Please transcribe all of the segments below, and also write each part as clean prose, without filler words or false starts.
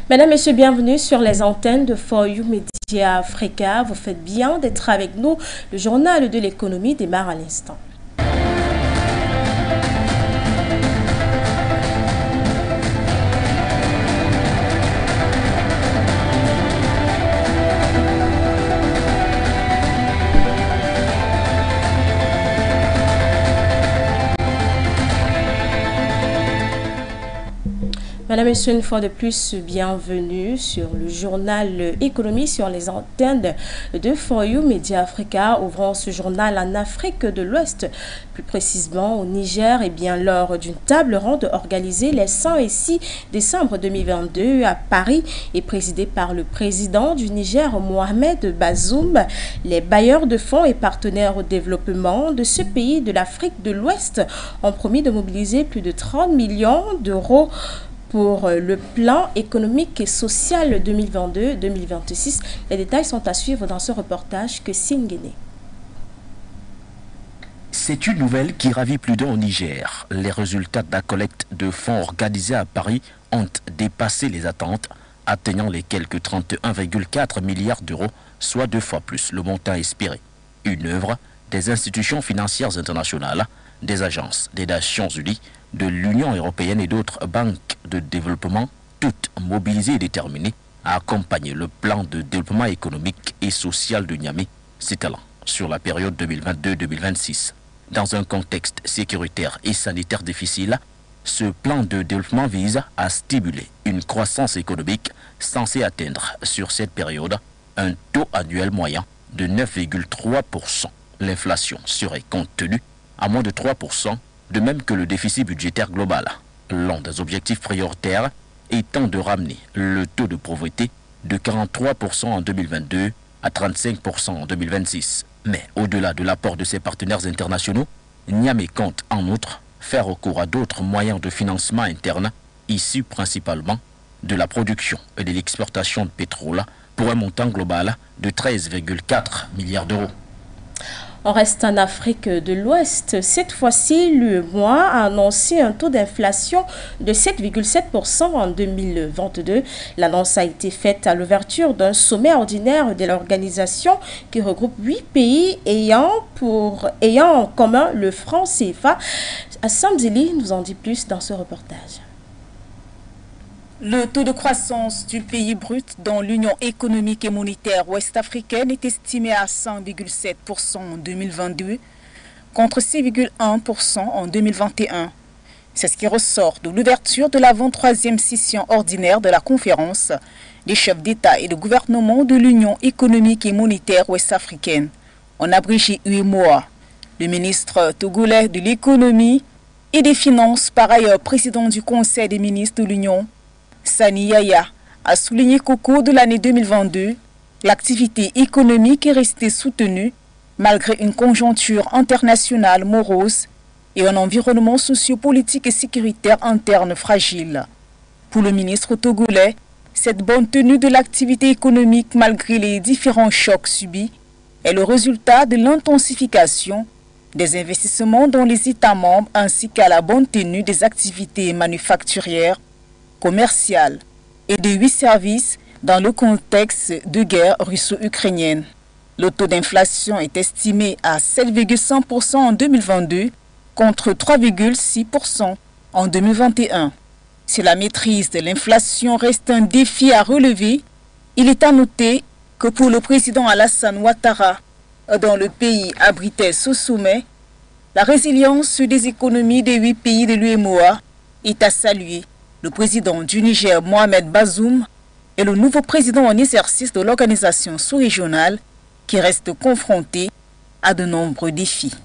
Mesdames, Messieurs, bienvenue sur les antennes de For You Media Africa. Vous faites bien d'être avec nous. Le journal de l'économie démarre à l'instant. Madame et Messieurs, une fois de plus, bienvenue sur le journal Économie sur les antennes de For You Media Africa. Ouvrons ce journal en Afrique de l'Ouest, plus précisément au Niger, et bien lors d'une table ronde organisée les 5 et 6 décembre 2022 à Paris et présidée par le président du Niger, Mohamed Bazoum. Les bailleurs de fonds et partenaires au développement de ce pays de l'Afrique de l'Ouest ont promis de mobiliser plus de 30 millions d'euros pour le plan économique et social 2022-2026. Les détails sont à suivre dans ce reportage que Singene. C'est une nouvelle qui ravit plus d'un au Niger. Les résultats de la collecte de fonds organisée à Paris ont dépassé les attentes, atteignant les quelques 31,4 milliards d'euros, soit 2 fois plus le montant espéré. Une œuvre des institutions financières internationales, des agences des Nations Unies, de l'Union européenne et d'autres banques de développement, toutes mobilisées et déterminées à accompagner le plan de développement économique et social de Niamey s'étalant sur la période 2022-2026. Dans un contexte sécuritaire et sanitaire difficile, ce plan de développement vise à stimuler une croissance économique censée atteindre sur cette période un taux annuel moyen de 9,3%. L'inflation serait contenue à moins de 3%, de même que le déficit budgétaire global. L'un des objectifs prioritaires étant de ramener le taux de pauvreté de 43% en 2022 à 35% en 2026. Mais au-delà de l'apport de ses partenaires internationaux, Niamey compte en outre faire recours à d'autres moyens de financement interne, issus principalement de la production et de l'exportation de pétrole, pour un montant global de 13,4 milliards d'euros. On reste en Afrique de l'Ouest. Cette fois-ci, l'UEMOA a annoncé un taux d'inflation de 7,7% en 2022. L'annonce a été faite à l'ouverture d'un sommet ordinaire de l'organisation qui regroupe 8 pays ayant en commun le franc CFA. Assam Zili nous en dit plus dans ce reportage. Le taux de croissance du pays brut dans l'Union économique et monétaire ouest-africaine est estimé à 100,7% en 2022 contre 6,1% en 2021. C'est ce qui ressort de l'ouverture de la 23e session ordinaire de la conférence des chefs d'État et de gouvernement de l'Union économique et monétaire ouest-africaine, en abrégé UEMOA. Le ministre togolais de l'économie et des finances, par ailleurs président du Conseil des ministres de l'Union, Sani Yaya, a souligné qu'au cours de l'année 2022, l'activité économique est restée soutenue malgré une conjoncture internationale morose et un environnement sociopolitique et sécuritaire interne fragile. Pour le ministre togolais, cette bonne tenue de l'activité économique malgré les différents chocs subis est le résultat de l'intensification des investissements dans les États membres ainsi qu'à la bonne tenue des activités manufacturières, commerciales et de 8 services dans le contexte de guerre russo-ukrainienne. Le taux d'inflation est estimé à 7,5% en 2022 contre 3,6% en 2021. Si la maîtrise de l'inflation reste un défi à relever, il est à noter que pour le président Alassane Ouattara, dont le pays abritait ce sommet, la résilience des économies des 8 pays de l'UEMOA est à saluer. Le président du Niger, Mohamed Bazoum, est le nouveau président en exercice de l'organisation sous-régionale qui reste confronté à de nombreux défis.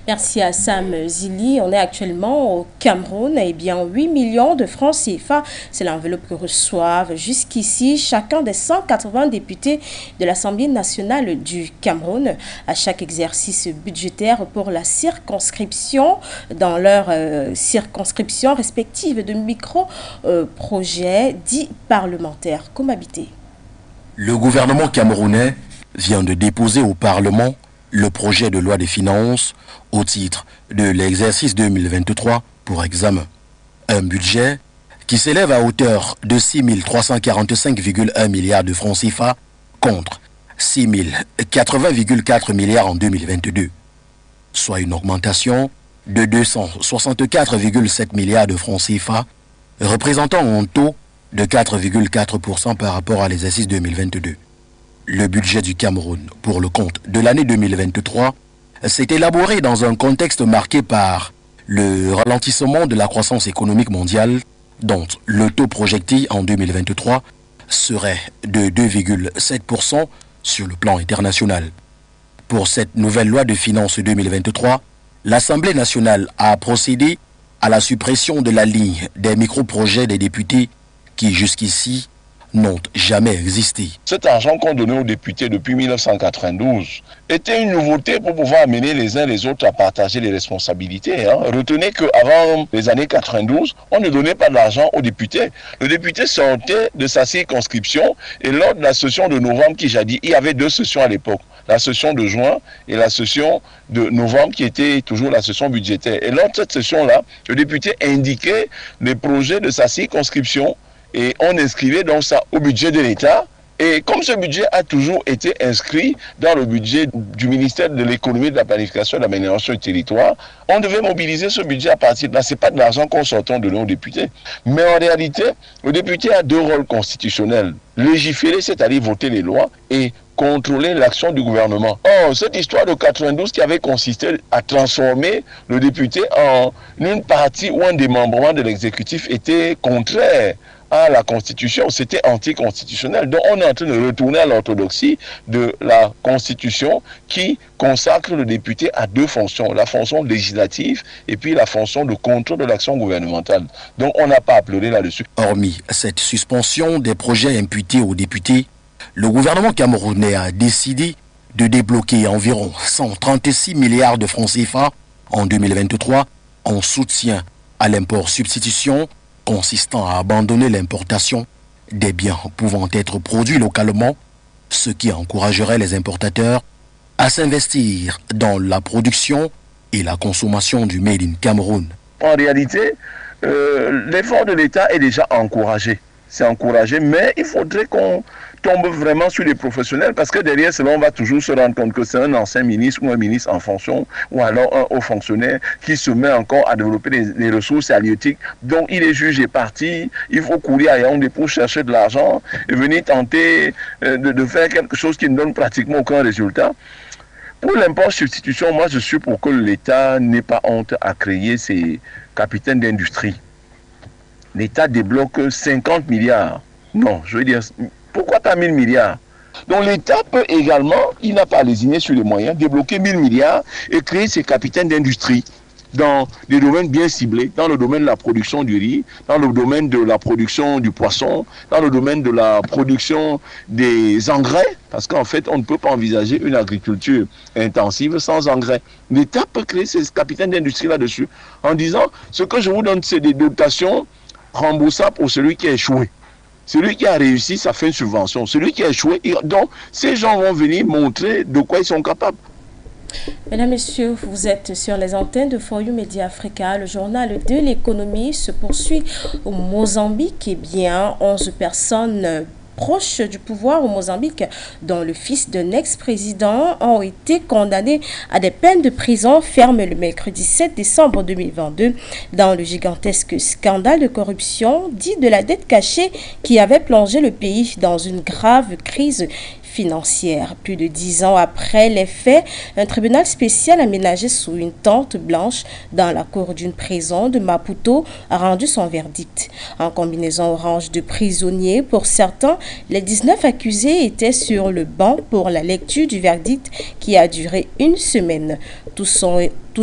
Merci à Sam Zili. On est actuellement au Cameroun. Eh bien, 8 millions de francs CFA, c'est l'enveloppe que reçoivent jusqu'ici chacun des 180 députés de l'Assemblée nationale du Cameroun à chaque exercice budgétaire pour la circonscription dans leur circonscription respective de micro-projets dits parlementaires cohabités. Le gouvernement camerounais vient de déposer au Parlement le projet de loi des finances au titre de l'exercice 2023 pour examen. Un budget qui s'élève à hauteur de 6 345,1 milliards de francs CFA contre 6 080,4 milliards en 2022, soit une augmentation de 264,7 milliards de francs CFA, représentant un taux de 4,4% par rapport à l'exercice 2022. Le budget du Cameroun pour le compte de l'année 2023 s'est élaboré dans un contexte marqué par le ralentissement de la croissance économique mondiale, dont le taux projecté en 2023 serait de 2,7% sur le plan international. Pour cette nouvelle loi de finances 2023, l'Assemblée nationale a procédé à la suppression de la ligne des micro-projets des députés qui jusqu'ici n'ont jamais existé. Cet argent qu'on donnait aux députés depuis 1992 était une nouveauté pour pouvoir amener les uns les autres à partager les responsabilités. Retenez qu'avant les années 92, on ne donnait pas d'argent aux députés. Le député sortait de sa circonscription et lors de la session de novembre qui jadis, il y avait deux sessions à l'époque. La session de juin et la session de novembre qui était toujours la session budgétaire. Et lors de cette session-là, le député indiquait les projets de sa circonscription et on inscrivait donc ça au budget de l'État. Et comme ce budget a toujours été inscrit dans le budget du ministère de l'économie, de la planification et de l'aménagement du territoire, on devait mobiliser ce budget à partir de là. Ce n'est pas de l'argent qu'on sortait de nos députés. Mais en réalité, le député a deux rôles constitutionnels. Légiférer, c'est-à-dire voter les lois, et contrôler l'action du gouvernement. Or, cette histoire de 92 qui avait consisté à transformer le député en une partie ou un démembrement de l'exécutif était contraire à la Constitution, c'était anticonstitutionnel. Donc on est en train de retourner à l'orthodoxie de la Constitution qui consacre le député à deux fonctions, la fonction législative et puis la fonction de contrôle de l'action gouvernementale. Donc on n'a pas à pleurer là-dessus. Hormis cette suspension des projets imputés aux députés, le gouvernement camerounais a décidé de débloquer environ 136 milliards de francs CFA en 2023 en soutien à l'import-substitution, consistant à abandonner l'importation des biens pouvant être produits localement, ce qui encouragerait les importateurs à s'investir dans la production et la consommation du Made in Cameroun. En réalité, l'effort de l'État est déjà encouragé. C'est encouragé, mais il faudrait qu'on tombe vraiment sur les professionnels parce que derrière cela, on va toujours se rendre compte que c'est un ancien ministre ou un ministre en fonction ou alors un haut fonctionnaire qui se met encore à développer les ressources halieutiques. Donc, il est jugé parti, il faut courir à Yaoundé pour chercher de l'argent et venir tenter de faire quelque chose qui ne donne pratiquement aucun résultat. Pour l'import-substitution, moi, je suis pour que l'État n'ait pas honte à créer ses capitaines d'industrie. L'État débloque 50 milliards. Non, je veux dire, pourquoi pas 1000 milliards? Donc l'État peut également, il n'a pas à lésiner sur les moyens, débloquer 1000 milliards et créer ses capitaines d'industrie dans des domaines bien ciblés, dans le domaine de la production du riz, dans le domaine de la production du poisson, dans le domaine de la production des engrais, parce qu'en fait, on ne peut pas envisager une agriculture intensive sans engrais. L'État peut créer ses capitaines d'industrie là-dessus en disant, ce que je vous donne, c'est des dotations remboursables pour celui qui a échoué. Celui qui a réussi, ça fait une subvention. Celui qui a échoué, donc ces gens vont venir montrer de quoi ils sont capables. Mesdames, Messieurs, vous êtes sur les antennes de For You Media Africa. Le journal de l'économie se poursuit au Mozambique. Eh bien, 11 personnes proches du pouvoir au Mozambique, dont le fils d'un ex-président, ont été condamnés à des peines de prison ferme le mercredi 7 décembre 2022 dans le gigantesque scandale de corruption dit de la dette cachée qui avait plongé le pays dans une grave crise financière. Plus de 10 ans après les faits, un tribunal spécial aménagé sous une tente blanche dans la cour d'une prison de Maputo a rendu son verdict. En combinaison orange de prisonniers, pour certains, les 19 accusés étaient sur le banc pour la lecture du verdict qui a duré une semaine. Tous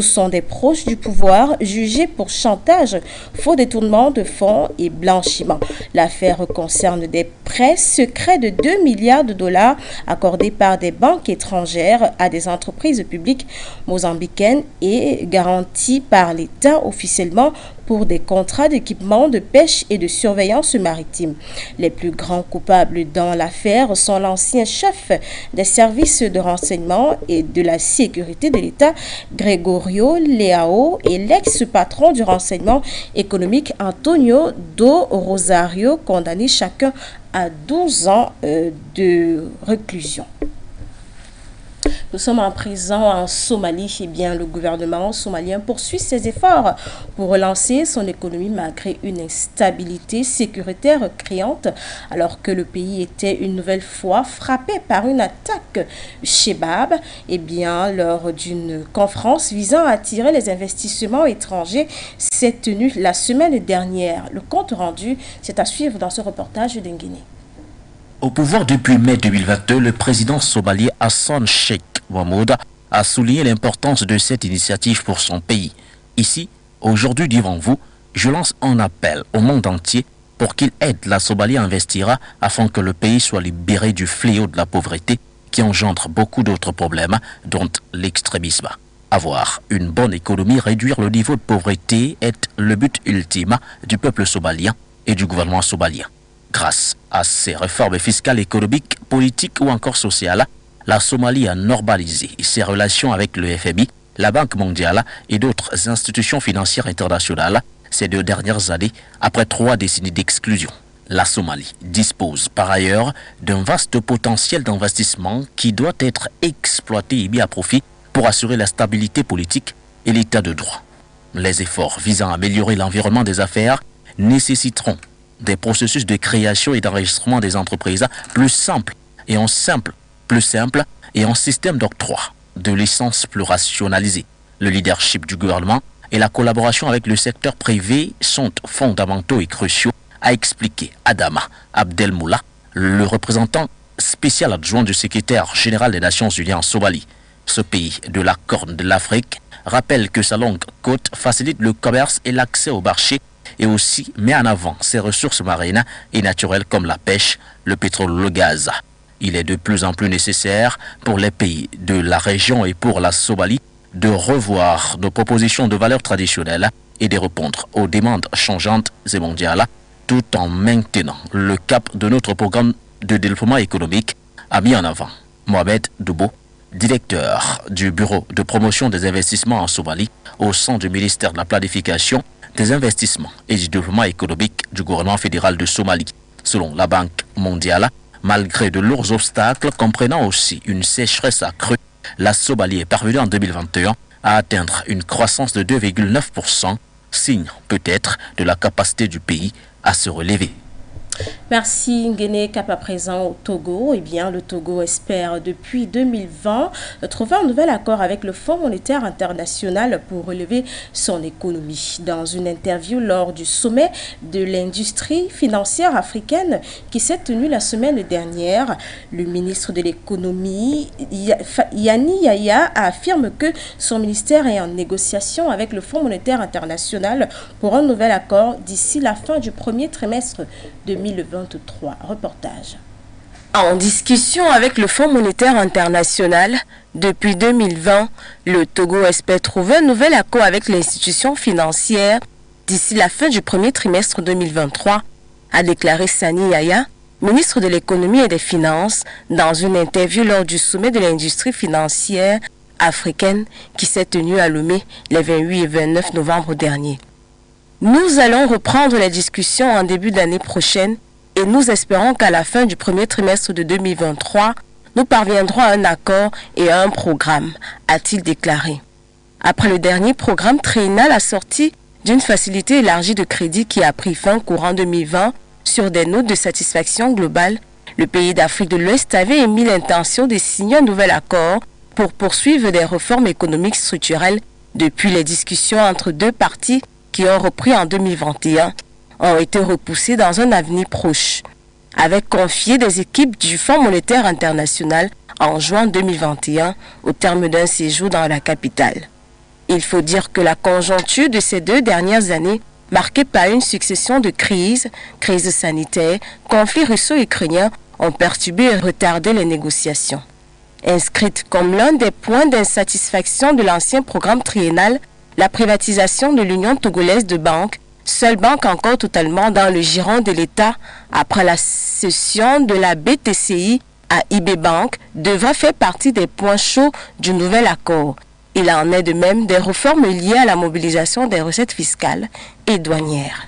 sont des proches du pouvoir jugés pour chantage, faux détournement de fonds et blanchiment. L'affaire concerne des prêts secrets de 2 milliards de dollars accordés par des banques étrangères à des entreprises publiques mozambicaines et garantis par l'État officiellement pour des contrats d'équipement de pêche et de surveillance maritime. Les plus grands coupables dans l'affaire sont l'ancien chef des services de renseignement et de la sécurité de l'État, Gregorio Leao, et l'ex-patron du renseignement économique, Antonio do Rosario, condamnés chacun à 12 ans de réclusion. Nous sommes en présent en Somalie. Eh bien, le gouvernement somalien poursuit ses efforts pour relancer son économie malgré une instabilité sécuritaire criante, alors que le pays était une nouvelle fois frappé par une attaque Shebab. Eh bien, lors d'une conférence visant à attirer les investissements étrangers s'est tenue la semaine dernière. Le compte rendu, c'est à suivre dans ce reportage d'Enguéné. Au pouvoir depuis mai 2022, le président somalien Hassan Sheikh Mohamud a souligné l'importance de cette initiative pour son pays. Ici, aujourd'hui devant vous, je lance un appel au monde entier pour qu'il aide la Somalie à investir afin que le pays soit libéré du fléau de la pauvreté qui engendre beaucoup d'autres problèmes, dont l'extrémisme. Avoir une bonne économie, réduire le niveau de pauvreté est le but ultime du peuple somalien et du gouvernement somalien. Grâce à ces réformes fiscales, économiques, politiques ou encore sociales, la Somalie a normalisé ses relations avec le FMI, la Banque mondiale et d'autres institutions financières internationales ces 2 dernières années, après 3 décennies d'exclusion. La Somalie dispose par ailleurs d'un vaste potentiel d'investissement qui doit être exploité et mis à profit pour assurer la stabilité politique et l'état de droit. Les efforts visant à améliorer l'environnement des affaires nécessiteront des processus de création et d'enregistrement des entreprises plus simples et en système d'octroi de licences plus rationalisées. Le leadership du gouvernement et la collaboration avec le secteur privé sont fondamentaux et cruciaux, a expliqué Adama Abdelmoula, le représentant spécial adjoint du secrétaire général des Nations Unies en Somalie. Ce pays de la Corne de l'Afrique rappelle que sa longue côte facilite le commerce et l'accès au marché et aussi met en avant ses ressources marines et naturelles comme la pêche, le pétrole, le gaz. Il est de plus en plus nécessaire pour les pays de la région et pour la Somalie de revoir nos propositions de valeurs traditionnelles et de répondre aux demandes changeantes et mondiales tout en maintenant le cap de notre programme de développement économique, a mis en avant Mohamed Doubo, directeur du Bureau de promotion des investissements en Somalie au sein du ministère de la Planification, des investissements et du développement économique du gouvernement fédéral de Somalie. Selon la Banque mondiale, malgré de lourds obstacles comprenant aussi une sécheresse accrue, la Somalie est parvenue en 2021 à atteindre une croissance de 2,9%, signe peut-être de la capacité du pays à se relever. Merci Nguéné. Cap à présent au Togo. Eh bien, le Togo espère depuis 2020 trouver un nouvel accord avec le Fonds monétaire international pour relever son économie. Dans une interview lors du sommet de l'industrie financière africaine qui s'est tenu la semaine dernière, le ministre de l'économie, Yanni Yaya, affirme que son ministère est en négociation avec le Fonds monétaire international pour un nouvel accord d'ici la fin du premier trimestre 2023. Reportage. En discussion avec le Fonds monétaire international, depuis 2020, le Togo espère trouver un nouvel accord avec l'institution financière d'ici la fin du premier trimestre 2023, a déclaré Sani Yaya, ministre de l'économie et des finances, dans une interview lors du sommet de l'industrie financière africaine qui s'est tenu à Lomé les 28 et 29 novembre dernier. Nous allons reprendre les discussions en début d'année prochaine et nous espérons qu'à la fin du premier trimestre de 2023, nous parviendrons à un accord et à un programme, a-t-il déclaré. Après le dernier programme triennal assorti d'une facilité élargie de crédit qui a pris fin courant 2020 sur des notes de satisfaction globale, le pays d'Afrique de l'Ouest avait émis l'intention de signer un nouvel accord pour poursuivre des réformes économiques structurelles depuis les discussions entre deux parties qui ont repris en 2021 ont été repoussées dans un avenir proche, avec confié des équipes du Fonds monétaire international en juin 2021 au terme d'un séjour dans la capitale. Il faut dire que la conjoncture de ces 2 dernières années, marquée par une succession de crises sanitaires, conflits russo-ukrainiens, ont perturbé et retardé les négociations. Inscrite comme l'un des points d'insatisfaction de l'ancien programme triennal, La privatisation de l'Union togolaise de banques, seule banque encore totalement dans le giron de l'État après la cession de la BTCI à IB Bank, devra faire partie des points chauds du nouvel accord. Il en est de même des réformes liées à la mobilisation des recettes fiscales et douanières.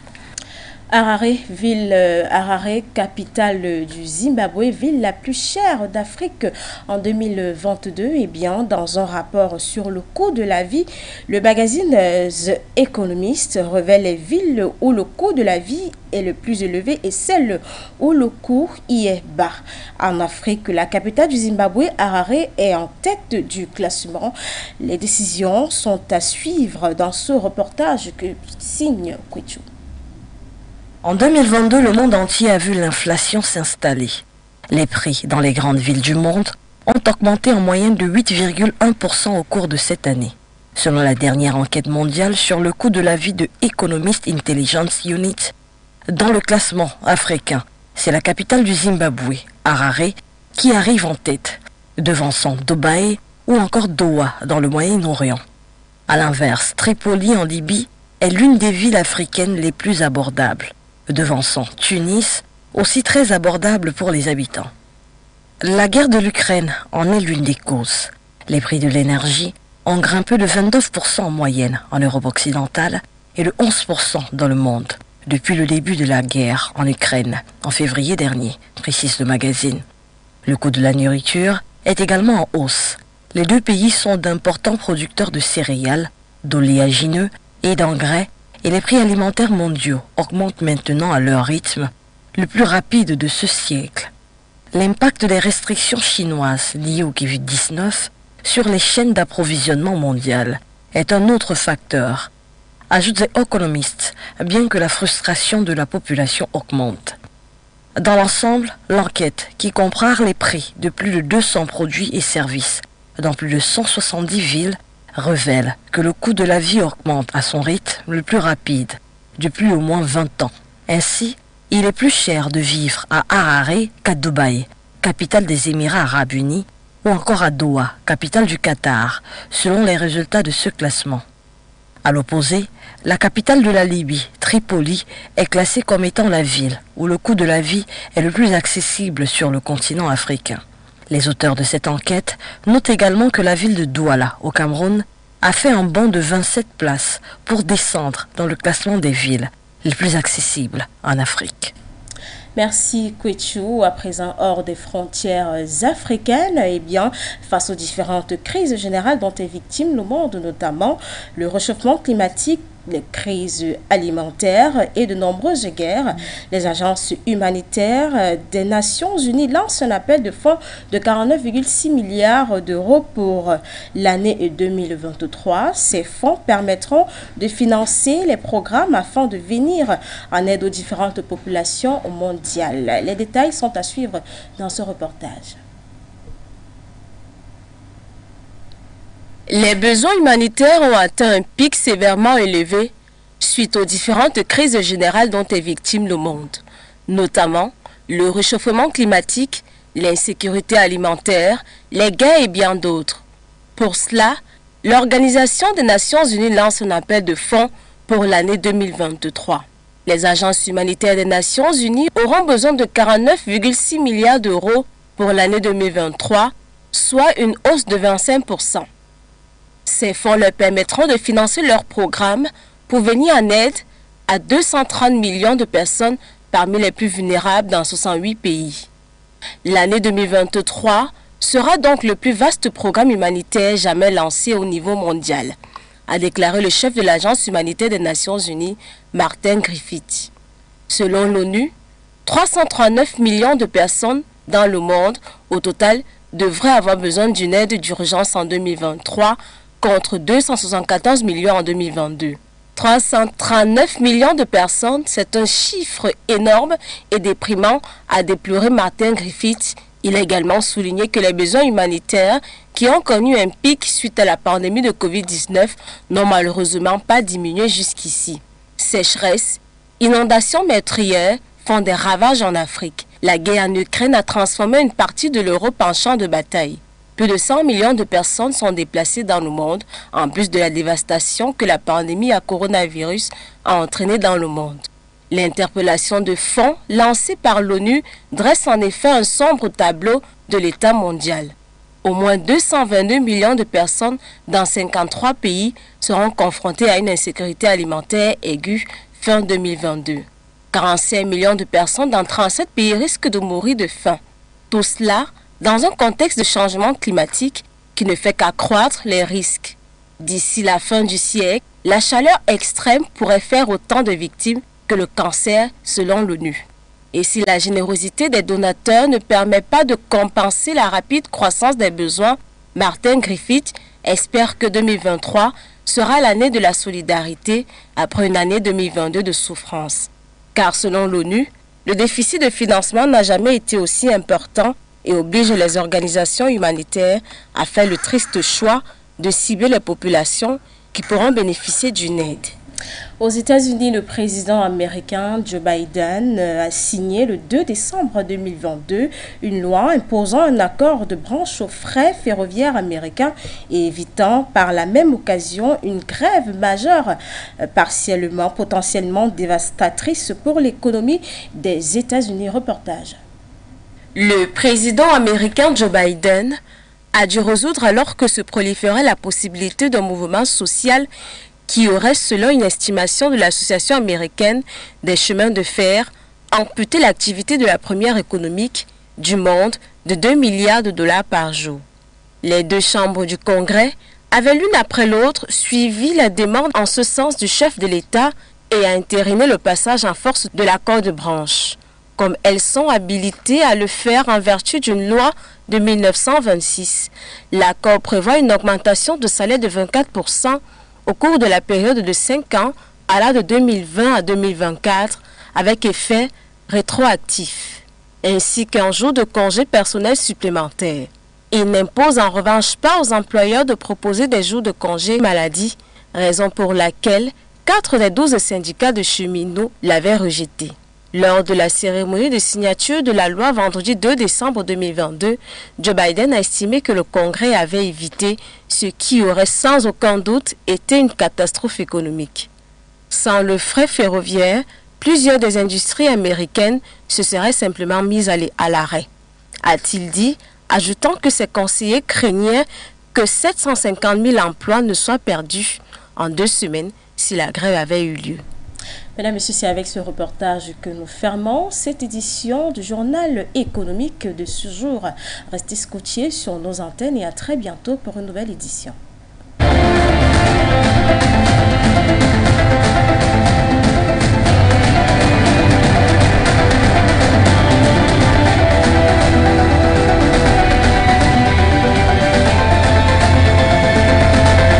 Harare, capitale du Zimbabwe, ville la plus chère d'Afrique en 2022. Eh bien, dans un rapport sur le coût de la vie, le magazine The Economist révèle les villes où le coût de la vie est le plus élevé et celles où le coût y est bas. En Afrique, la capitale du Zimbabwe, Harare, est en tête du classement. Les décisions sont à suivre dans ce reportage que signe Kwechu. En 2022, le monde entier a vu l'inflation s'installer. Les prix dans les grandes villes du monde ont augmenté en moyenne de 8,1% au cours de cette année. Selon la dernière enquête mondiale sur le coût de la vie de Economist Intelligence Unit, dans le classement africain, c'est la capitale du Zimbabwe, Harare, qui arrive en tête, devançant Dubaï ou encore Doha dans le Moyen-Orient. A l'inverse, Tripoli en Libye est l'une des villes africaines les plus abordables, devançant Tunis, aussi très abordable pour les habitants. La guerre de l'Ukraine en est l'une des causes. Les prix de l'énergie ont grimpé de 29% en moyenne en Europe occidentale et de 11% dans le monde depuis le début de la guerre en Ukraine en février dernier, précise le magazine. Le coût de la nourriture est également en hausse. Les deux pays sont d'importants producteurs de céréales, d'oléagineux et d'engrais, et les prix alimentaires mondiaux augmentent maintenant à leur rythme le plus rapide de ce siècle. L'impact des restrictions chinoises liées au Covid-19 sur les chaînes d'approvisionnement mondiales est un autre facteur, ajoute The Economist, bien que la frustration de la population augmente. Dans l'ensemble, l'enquête, qui comprend les prix de plus de 200 produits et services dans plus de 170 villes, révèle que le coût de la vie augmente à son rythme le plus rapide depuis au moins 20 ans. Ainsi, il est plus cher de vivre à Harare qu'à Dubaï, capitale des Émirats arabes unis, ou encore à Doha, capitale du Qatar, selon les résultats de ce classement. À l'opposé, la capitale de la Libye, Tripoli, est classée comme étant la ville où le coût de la vie est le plus accessible sur le continent africain. Les auteurs de cette enquête notent également que la ville de Douala, au Cameroun, a fait un bond de 27 places pour descendre dans le classement des villes les plus accessibles en Afrique. Merci Kwechu. À présent, hors des frontières africaines, eh bien, face aux différentes crises générales dont est victime le monde, notamment le réchauffement climatique, les crises alimentaires et de nombreuses guerres, les agences humanitaires des Nations Unies lancent un appel de fonds de 49,6 milliards d'euros pour l'année 2023. Ces fonds permettront de financer les programmes afin de venir en aide aux différentes populations mondiales. Les détails sont à suivre dans ce reportage. Les besoins humanitaires ont atteint un pic sévèrement élevé suite aux différentes crises générales dont est victime le monde, notamment le réchauffement climatique, l'insécurité alimentaire, les guerres et bien d'autres. Pour cela, l'Organisation des Nations Unies lance un appel de fonds pour l'année 2023. Les agences humanitaires des Nations Unies auront besoin de 49,6 milliards d'euros pour l'année 2023, soit une hausse de 25%. Ces fonds leur permettront de financer leurs programmes pour venir en aide à 230 millions de personnes parmi les plus vulnérables dans 68 pays. L'année 2023 sera donc le plus vaste programme humanitaire jamais lancé au niveau mondial, a déclaré le chef de l'Agence humanitaire des Nations Unies, Martin Griffiths. Selon l'ONU, 339 millions de personnes dans le monde au total devraient avoir besoin d'une aide d'urgence en 2023 contre 274 millions en 2022. 339 millions de personnes, c'est un chiffre énorme et déprimant, a déploré Martin Griffiths. Il a également souligné que les besoins humanitaires qui ont connu un pic suite à la pandémie de Covid-19 n'ont malheureusement pas diminué jusqu'ici. Sécheresse, inondations meurtrières font des ravages en Afrique. La guerre en Ukraine a transformé une partie de l'Europe en champ de bataille. Plus de 100 millions de personnes sont déplacées dans le monde, en plus de la dévastation que la pandémie à coronavirus a entraînée dans le monde. L'interpellation de fonds lancée par l'ONU dresse en effet un sombre tableau de l'état mondial. Au moins 222 millions de personnes dans 53 pays seront confrontées à une insécurité alimentaire aiguë fin 2022. 45 millions de personnes dans 37 pays risquent de mourir de faim. Tout cela dans un contexte de changement climatique qui ne fait qu'accroître les risques. D'ici la fin du siècle, la chaleur extrême pourrait faire autant de victimes que le cancer selon l'ONU. Et si la générosité des donateurs ne permet pas de compenser la rapide croissance des besoins, Martin Griffiths espère que 2023 sera l'année de la solidarité après une année 2022 de souffrance. Car selon l'ONU, le déficit de financement n'a jamais été aussi important et oblige les organisations humanitaires à faire le triste choix de cibler les populations qui pourront bénéficier d'une aide. Aux États-Unis, le président américain Joe Biden a signé le 2 décembre 2022 une loi imposant un accord de branche aux frais ferroviaires américains et évitant par la même occasion une grève majeure potentiellement dévastatrice pour l'économie des États-Unis. Reportage. Le président américain Joe Biden a dû résoudre alors que se proliférait la possibilité d'un mouvement social qui aurait, selon une estimation de l'Association américaine des chemins de fer, amputé l'activité de la première économique du monde de 2 milliards de dollars par jour. Les deux chambres du Congrès avaient l'une après l'autre suivi la demande en ce sens du chef de l'État et a entériné le passage en force de l'accord de branche, comme elles sont habilitées à le faire en vertu d'une loi de 1926. L'accord prévoit une augmentation de salaire de 24% au cours de la période de 5 ans, allant de 2020 à 2024, avec effet rétroactif, ainsi qu'un jour de congé personnel supplémentaire. Il n'impose en revanche pas aux employeurs de proposer des jours de congé maladie, raison pour laquelle 4 des 12 syndicats de cheminots l'avaient rejeté. Lors de la cérémonie de signature de la loi vendredi 2 décembre 2022, Joe Biden a estimé que le Congrès avait évité ce qui aurait sans aucun doute été une catastrophe économique. Sans le fret ferroviaire, plusieurs des industries américaines se seraient simplement mises à l'arrêt, a-t-il dit, ajoutant que ses conseillers craignaient que 750 000 emplois ne soient perdus en 2 semaines si la grève avait eu lieu. Mesdames et messieurs, c'est avec ce reportage que nous fermons cette édition du journal économique de ce jour. Restez scotchés sur nos antennes et à très bientôt pour une nouvelle édition.